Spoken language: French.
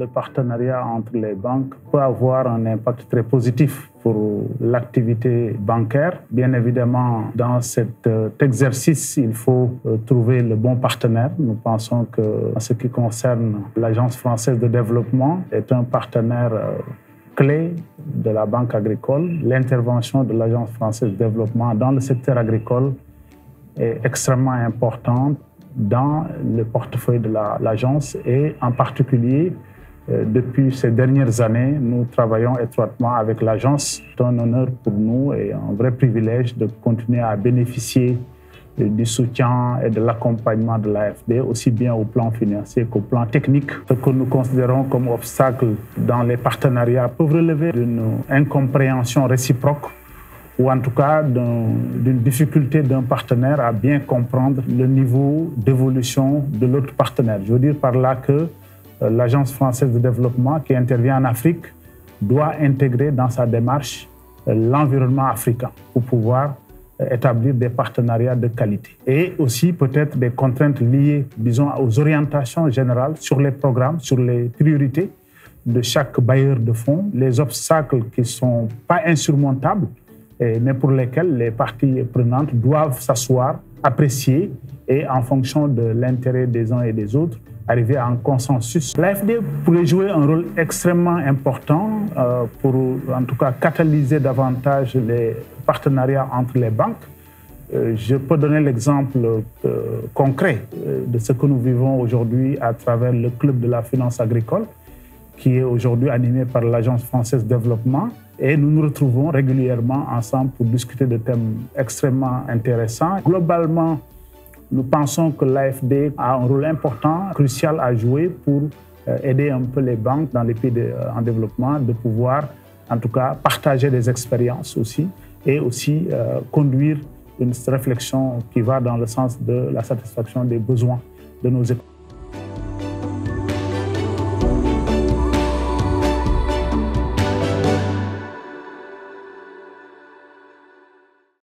partenariat entre les banques peut avoir un impact très positif pour l'activité bancaire. Bien évidemment, dans cet exercice, il faut trouver le bon partenaire. Nous pensons que, en ce qui concerne l'Agence française de développement, est un partenaire clé de la Banque agricole. L'intervention de l'Agence française de développement dans le secteur agricole est extrêmement importante dans le portefeuille de l'agence et en particulier, depuis ces dernières années, nous travaillons étroitement avec l'agence. C'est un honneur pour nous et un vrai privilège de continuer à bénéficier du soutien et de l'accompagnement de l'AFD, aussi bien au plan financier qu'au plan technique. Ce que nous considérons comme obstacle dans les partenariats peuvent relever d'une incompréhension réciproque ou en tout cas d'une difficulté d'un partenaire à bien comprendre le niveau d'évolution de l'autre partenaire. Je veux dire par là que l'Agence française de développement qui intervient en Afrique doit intégrer dans sa démarche l'environnement africain pour pouvoir établir des partenariats de qualité. Et aussi peut-être des contraintes liées, disons, aux orientations générales sur les programmes, sur les priorités de chaque bailleur de fonds, les obstacles qui ne sont pas insurmontables, mais pour lesquels les parties prenantes doivent s'asseoir, apprécier et en fonction de l'intérêt des uns et des autres, arriver à un consensus. L'AFD pourrait jouer un rôle extrêmement important pour, en tout cas, catalyser davantage les partenariats entre les banques. Je peux donner l'exemple concret de ce que nous vivons aujourd'hui à travers le Club de la finance agricole, qui est aujourd'hui animé par l'Agence française de développement. Et nous nous retrouvons régulièrement ensemble pour discuter de thèmes extrêmement intéressants. Globalement, nous pensons que l'AFD a un rôle important, crucial à jouer pour aider un peu les banques dans les pays en développement de pouvoir, en tout cas, partager des expériences aussi et aussi conduire une réflexion qui va dans le sens de la satisfaction des besoins de nos écoles.